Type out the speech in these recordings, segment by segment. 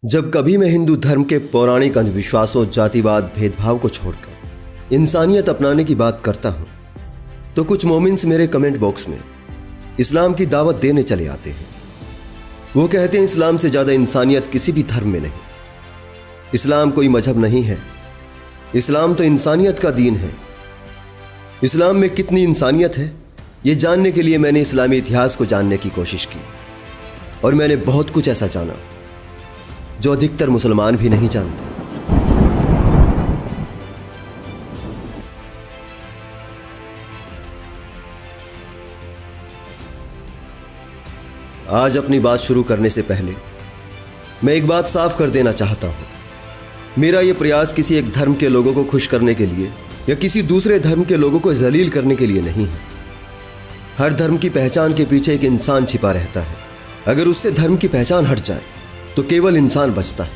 जब कभी मैं हिंदू धर्म के पौराणिक अंधविश्वासों, जातिवाद, भेदभाव को छोड़कर इंसानियत अपनाने की बात करता हूं, तो कुछ मोमिन्स मेरे कमेंट बॉक्स में इस्लाम की दावत देने चले आते हैं। वो कहते हैं इस्लाम से ज्यादा इंसानियत किसी भी धर्म में नहीं। इस्लाम कोई मजहब नहीं है, इस्लाम तो इंसानियत का दीन है। इस्लाम में कितनी इंसानियत है, ये जानने के लिए मैंने इस्लामी इतिहास को जानने की कोशिश की और मैंने बहुत कुछ ऐसा जाना जो अधिकतर मुसलमान भी नहीं जानते। आज अपनी बात शुरू करने से पहले मैं एक बात साफ कर देना चाहता हूं। मेरा यह प्रयास किसी एक धर्म के लोगों को खुश करने के लिए या किसी दूसरे धर्म के लोगों को जलील करने के लिए नहीं है। हर धर्म की पहचान के पीछे एक इंसान छिपा रहता है। अगर उससे धर्म की पहचान हट जाए तो केवल इंसान बचता है।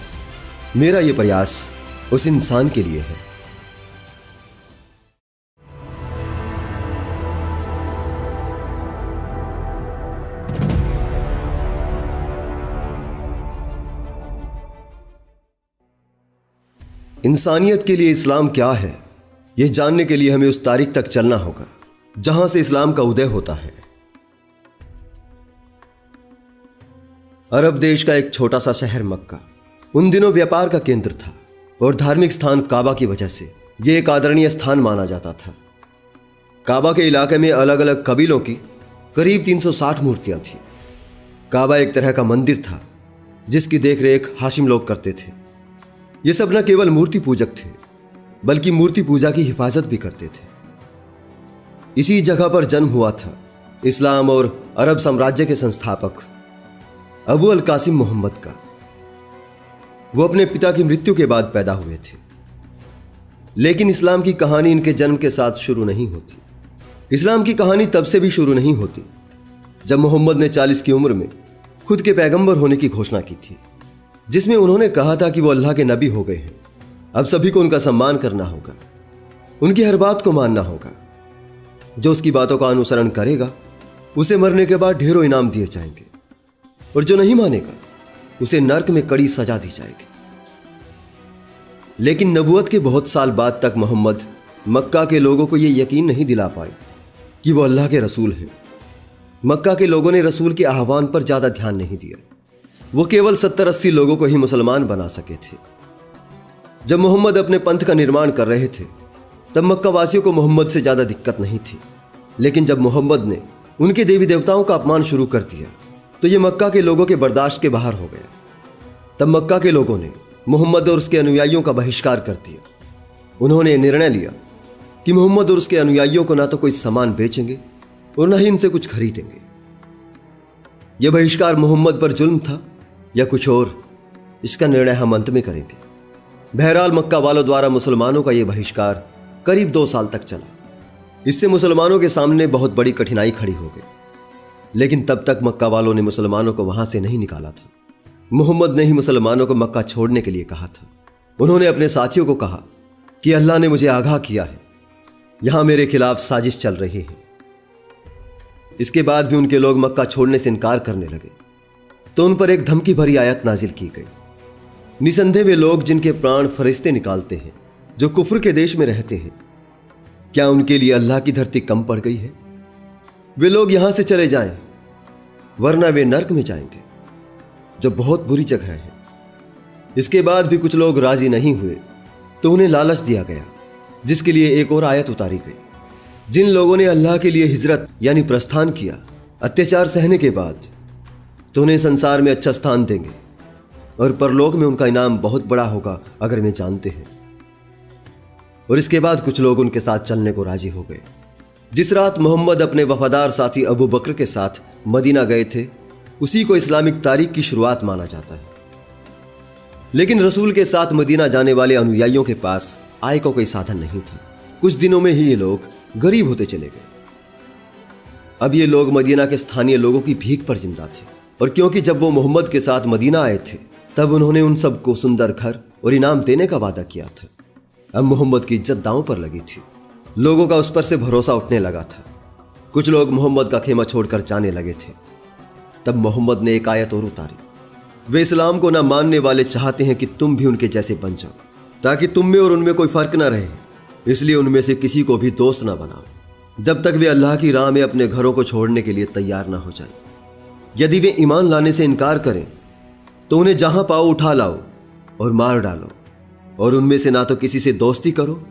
मेरा यह प्रयास उस इंसान के लिए है। इंसानियत के लिए इस्लाम क्या है, यह जानने के लिए हमें उस तारीख तक चलना होगा जहां से इस्लाम का उदय होता है। अरब देश का एक छोटा सा शहर मक्का उन दिनों व्यापार का केंद्र था और धार्मिक स्थान काबा की वजह से यह एक आदरणीय स्थान माना जाता था। काबा के इलाके में अलग अलग कबीलों की करीब 360 मूर्तियां थीं। काबा एक तरह का मंदिर था जिसकी देखरेख हाशिम लोग करते थे। ये सब न केवल मूर्ति पूजक थे बल्कि मूर्ति पूजा की हिफाजत भी करते थे। इसी जगह पर जन्म हुआ था इस्लाम और अरब साम्राज्य के संस्थापक अबू अल कासिम मोहम्मद का। वो अपने पिता की मृत्यु के बाद पैदा हुए थे। लेकिन इस्लाम की कहानी इनके जन्म के साथ शुरू नहीं होती। इस्लाम की कहानी तब से भी शुरू नहीं होती जब मोहम्मद ने 40 की उम्र में खुद के पैगंबर होने की घोषणा की थी, जिसमें उन्होंने कहा था कि वो अल्लाह के नबी हो गए हैं। अब सभी को उनका सम्मान करना होगा, उनकी हर बात को मानना होगा। जो उसकी बातों का अनुसरण करेगा उसे मरने के बाद ढेरों इनाम दिए जाएंगे और जो नहीं मानेगा उसे नर्क में कड़ी सजा दी जाएगी। लेकिन नबूवत के बहुत साल बाद तक मोहम्मद मक्का के लोगों को यह यकीन नहीं दिला पाए कि वो अल्लाह के रसूल हैं। मक्का के लोगों ने रसूल के आह्वान पर ज्यादा ध्यान नहीं दिया। वो केवल 70-80 लोगों को ही मुसलमान बना सके थे। जब मोहम्मद अपने पंथ का निर्माण कर रहे थे तब मक्का वासियों को मोहम्मद से ज्यादा दिक्कत नहीं थी। लेकिन जब मोहम्मद ने उनके देवी देवताओं का अपमान शुरू कर दिया तो ये मक्का के लोगों के बर्दाश्त के बाहर हो गया। तब मक्का के लोगों ने मोहम्मद और उसके अनुयायियों का बहिष्कार कर दिया। उन्होंने निर्णय लिया कि मोहम्मद और उसके अनुयायियों को ना तो कोई सामान बेचेंगे और ना ही इनसे कुछ खरीदेंगे। यह बहिष्कार मोहम्मद पर जुल्म था या कुछ और, इसका निर्णय हम अंत में करेंगे। बहरहाल मक्का वालों द्वारा मुसलमानों का यह बहिष्कार करीब 2 साल तक चला। इससे मुसलमानों के सामने बहुत बड़ी कठिनाई खड़ी हो गई। लेकिन तब तक मक्का वालों ने मुसलमानों को वहां से नहीं निकाला था। मोहम्मद ने ही मुसलमानों को मक्का छोड़ने के लिए कहा था। उन्होंने अपने साथियों को कहा कि अल्लाह ने मुझे आगाह किया है, यहां मेरे खिलाफ साजिश चल रही है। इसके बाद भी उनके लोग मक्का छोड़ने से इनकार करने लगे तो उन पर एक धमकी भरी आयत नाजिल की गई। निसंदेह वे लोग जिनके प्राण फरिश्ते निकालते हैं, जो कुफ्र के देश में रहते हैं, क्या उनके लिए अल्लाह की धरती कम पड़ गई है? वे लोग यहां से चले जाएं, वरना वे नर्क में जाएंगे, जो बहुत बुरी जगह है। इसके बाद भी कुछ लोग राजी नहीं हुए तो उन्हें लालच दिया गया, जिसके लिए एक और आयत उतारी गई। जिन लोगों ने अल्लाह के लिए हिजरत यानी प्रस्थान किया अत्याचार सहने के बाद, तो उन्हें संसार में अच्छा स्थान देंगे और परलोक में उनका इनाम बहुत बड़ा होगा अगर वे जानते हैं। और इसके बाद कुछ लोग उनके साथ चलने को राजी हो गए। जिस रात मोहम्मद अपने वफादार साथी अबू बकर के साथ मदीना गए थे, उसी को इस्लामिक तारीख की शुरुआत माना जाता है। लेकिन रसूल के साथ मदीना जाने वाले अनुयायियों के पास आय का कोई साधन नहीं था। कुछ दिनों में ही ये लोग गरीब होते चले गए। अब ये लोग मदीना के स्थानीय लोगों की भीख पर जिंदा थे। और क्योंकि जब वो मोहम्मद के साथ मदीना आए थे तब उन्होंने उन सबको सुंदर घर और इनाम देने का वादा किया था। अब मोहम्मद की इज्जत दांव पर लगी थी। लोगों का उस पर से भरोसा उठने लगा था। कुछ लोग मोहम्मद का खेमा छोड़कर जाने लगे थे। तब मोहम्मद ने एक आयत और उतारी वे इस्लाम को ना मानने वाले चाहते हैं कि तुम भी उनके जैसे बन जाओ, ताकि तुम में और उनमें कोई फर्क ना रहे। इसलिए उनमें से किसी को भी दोस्त ना बनाओ जब तक वे अल्लाह की राह में अपने घरों को छोड़ने के लिए तैयार ना हो जाए। यदि वे ईमान लाने से इनकार करें तो उन्हें जहां पाओ उठा लाओ और मार डालो, और उनमें से ना तो किसी से दोस्ती करो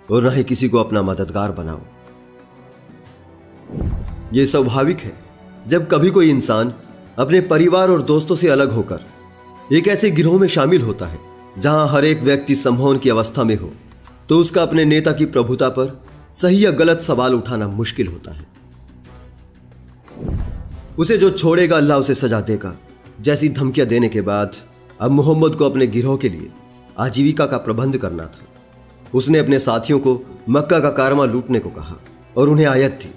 और ना ही किसी को अपना मददगार बनाओ। यह स्वाभाविक है जब कभी कोई इंसान अपने परिवार और दोस्तों से अलग होकर एक ऐसे गिरोह में शामिल होता है जहां हर एक व्यक्ति सम्मोहन की अवस्था में हो, तो उसका अपने नेता की प्रभुता पर सही या गलत सवाल उठाना मुश्किल होता है। उसे जो छोड़ेगा अल्लाह उसे सजा देगा जैसी धमकियां देने के बाद अब मोहम्मद को अपने गिरोह के लिए आजीविका का प्रबंध करना था। उसने अपने साथियों को मक्का का कारवां लूटने को कहा और उन्हें आयत थी,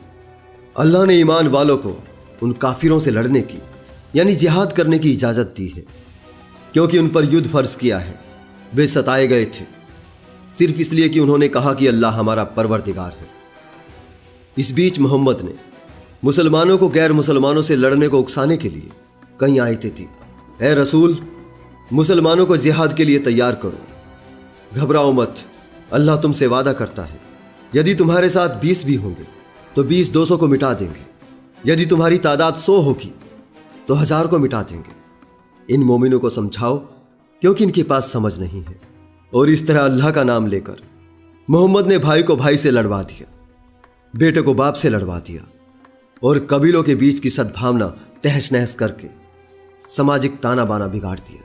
अल्लाह ने ईमान वालों को उन काफिरों से लड़ने की यानी जिहाद करने की इजाजत दी है, क्योंकि उन पर युद्ध फर्ज किया है। वे सताए गए थे सिर्फ इसलिए कि उन्होंने कहा कि अल्लाह हमारा परवरदिगार है। इस बीच मोहम्मद ने मुसलमानों को गैर मुसलमानों से लड़ने को उकसाने के लिए कई आयतें थी। ए रसूल, मुसलमानों को जिहाद के लिए तैयार करो, घबराओ मत, अल्लाह तुमसे वादा करता है यदि तुम्हारे साथ 20 भी होंगे तो 20 200 को मिटा देंगे, यदि तुम्हारी तादाद 100 होगी तो 1000 को मिटा देंगे। इन मोमिनों को समझाओ क्योंकि इनके पास समझ नहीं है। और इस तरह अल्लाह का नाम लेकर मोहम्मद ने भाई को भाई से लड़वा दिया, बेटे को बाप से लड़वा दिया और कबीलों के बीच की सद्भावना तहस नहस करके सामाजिक ताना बाना बिगाड़ दिया।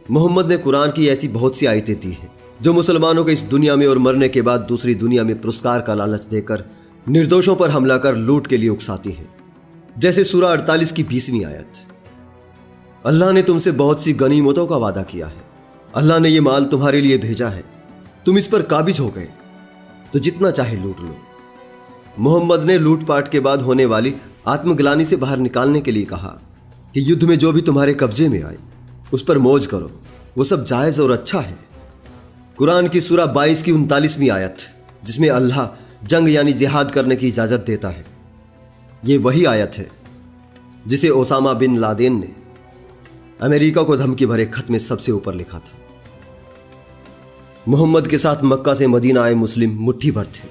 मोहम्मद ने कुरान की ऐसी बहुत सी आयतें दी हैं जो मुसलमानों को इस दुनिया में और मरने के बाद दूसरी दुनिया में पुरस्कार का लालच देकर निर्दोषों पर हमला कर लूट के लिए उकसाती हैं। जैसे सूरा 48 की 20वीं आयत, अल्लाह ने तुमसे बहुत सी गनीमतों का वादा किया है, अल्लाह ने यह माल तुम्हारे लिए भेजा है, तुम इस पर काबिज हो गए तो जितना चाहे लूट लो। मोहम्मद ने लूटपाट के बाद होने वाली आत्मग्लानि से बाहर निकालने के लिए कहा कि युद्ध में जो भी तुम्हारे कब्जे में आए उस पर मौज करो, वो सब जायज और अच्छा है। कुरान की सूरा 22 की 39वीं आयत, जिसमें अल्लाह जंग यानी जिहाद करने की इजाजत देता है, ये वही आयत है जिसे ओसामा बिन लादेन ने अमेरिका को धमकी भरे खत में सबसे ऊपर लिखा था। मोहम्मद के साथ मक्का से मदीना आए मुस्लिम मुट्ठी भर थे।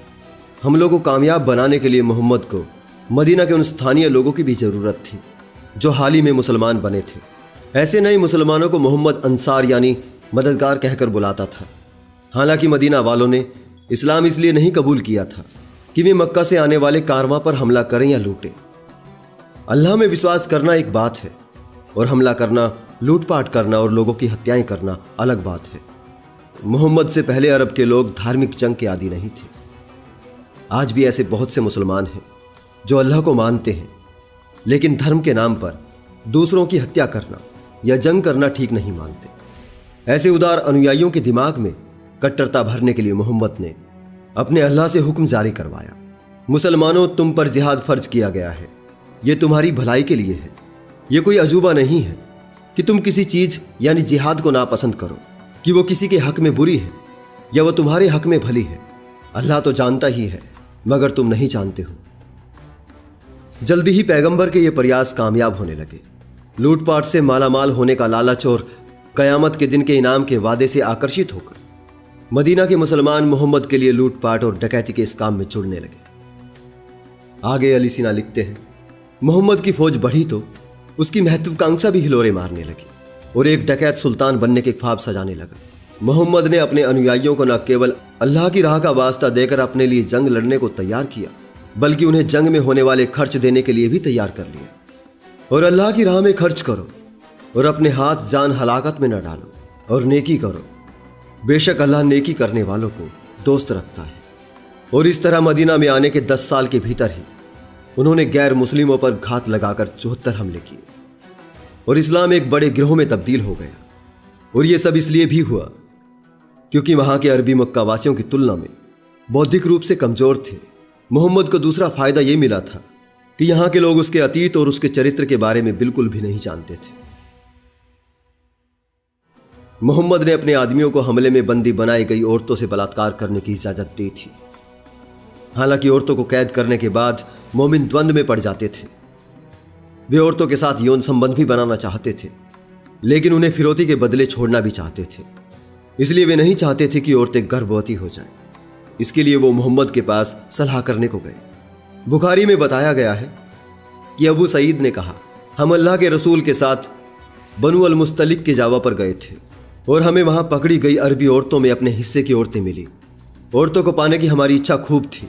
हमलों को कामयाब बनाने के लिए मोहम्मद को मदीना के उन स्थानीय लोगों की भी जरूरत थी जो हाल ही में मुसलमान बने थे। ऐसे नए मुसलमानों को मोहम्मद अंसार यानी मददगार कहकर बुलाता था। हालांकि मदीना वालों ने इस्लाम इसलिए नहीं कबूल किया था कि वे मक्का से आने वाले कारवां पर हमला करें या लूटें। अल्लाह में विश्वास करना एक बात है और हमला करना, लूटपाट करना और लोगों की हत्याएं करना अलग बात है। मोहम्मद से पहले अरब के लोग धार्मिक जंग के आदी नहीं थे। आज भी ऐसे बहुत से मुसलमान हैं जो अल्लाह को मानते हैं, लेकिन धर्म के नाम पर दूसरों की हत्या करना या जंग करना ठीक नहीं मानते। ऐसे उदार अनुयायियों के दिमाग में कट्टरता भरने के लिए मोहम्मद ने अपने अल्लाह से हुक्म जारी करवाया, मुसलमानों, तुम पर जिहाद फर्ज किया गया है, यह तुम्हारी भलाई के लिए है। यह कोई अजूबा नहीं है कि तुम किसी चीज यानी जिहाद को नापसंद करो कि वो किसी के हक में बुरी है या वो तुम्हारे हक में भली है। अल्लाह तो जानता ही है, मगर तुम नहीं जानते हो। जल्दी ही पैगंबर के ये प्रयास कामयाब होने लगे। लूटपाट से मालामाल होने का लालच और कयामत के दिन के इनाम के वादे से आकर्षित होकर मदीना के मुसलमान मोहम्मद के लिए लूटपाट और डकैती के इस काम में जुड़ने लगे। आगे अली सीना लिखते हैं, मोहम्मद की फौज बढ़ी तो उसकी महत्वाकांक्षा भी हिलोरे मारने लगी और एक डकैत सुल्तान बनने के ख्वाब सजाने लगा। मोहम्मद ने अपने अनुयायियों को न केवल अल्लाह की राह का वास्ता देकर अपने लिए जंग लड़ने को तैयार किया, बल्कि उन्हें जंग में होने वाले खर्च देने के लिए भी तैयार कर लिया। और अल्लाह की राह में खर्च करो और अपने हाथ जान हलाकत में न डालो और नेकी करो, बेशक अल्लाह नेकी करने वालों को दोस्त रखता है। और इस तरह मदीना में आने के 10 साल के भीतर ही उन्होंने गैर मुस्लिमों पर घात लगाकर 74 हमले किए और इस्लाम एक बड़े गिरोह में तब्दील हो गया। और यह सब इसलिए भी हुआ क्योंकि वहां के अरबी मक्का वासियों की तुलना में बौद्धिक रूप से कमजोर थे। मोहम्मद को दूसरा फायदा यह मिला था कि यहां के लोग उसके अतीत और उसके चरित्र के बारे में बिल्कुल भी नहीं जानते थे। मोहम्मद ने अपने आदमियों को हमले में बंदी बनाई गई औरतों से बलात्कार करने की इजाजत दी थी। हालांकि औरतों को कैद करने के बाद मोमिन द्वंद्व में पड़ जाते थे। वे औरतों के साथ यौन संबंध भी बनाना चाहते थे, लेकिन उन्हें फिरौती के बदले छोड़ना भी चाहते थे। इसलिए वे नहीं चाहते थे कि औरतें गर्भवती हो जाएं। इसके लिए वो मोहम्मद के पास सलाह करने को गए। बुखारी में बताया गया है कि अबू सईद ने कहा, हम अल्लाह के रसूल के साथ बनु अल मुस्तलिक के जावा पर गए थे और हमें वहां पकड़ी गई अरबी औरतों में अपने हिस्से की औरतें मिली। औरतों को पाने की हमारी इच्छा खूब थी।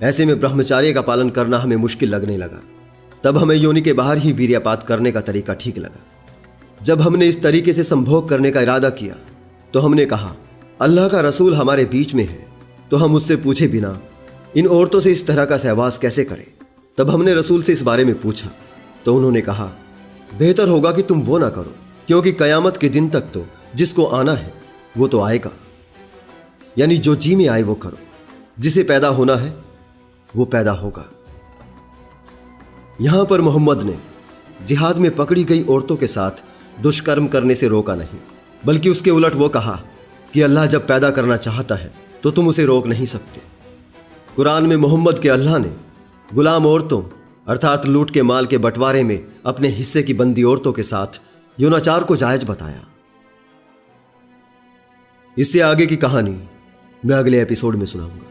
ऐसे में ब्रह्मचार्य का पालन करना हमें मुश्किल लगने लगा। तब हमें योनि के बाहर ही वीर्यपात करने का तरीका ठीक लगा। जब हमने इस तरीके से संभोग करने का इरादा किया तो हमने कहा, अल्लाह का रसूल हमारे बीच में है, तो हम उससे पूछे बिना इन औरतों से इस तरह का सहवास कैसे करें। तब हमने रसूल से इस बारे में पूछा तो उन्होंने कहा, बेहतर होगा कि तुम वो ना करो, क्योंकि कयामत के दिन तक तो जिसको आना है वो तो आएगा। यानी जो जी में आए वो करो, जिसे पैदा होना है वो पैदा होगा। यहां पर मोहम्मद ने जिहाद में पकड़ी गई औरतों के साथ दुष्कर्म करने से रोका नहीं, बल्कि उसके उलट वो कहा कि अल्लाह जब पैदा करना चाहता है तो तुम उसे रोक नहीं सकते। कुरान में मोहम्मद के अल्लाह ने गुलाम औरतों अर्थात लूट के माल के बंटवारे में अपने हिस्से की बंदी औरतों के साथ यौनाचार को जायज बताया। इससे आगे की कहानी मैं अगले एपिसोड में सुनाऊंगा।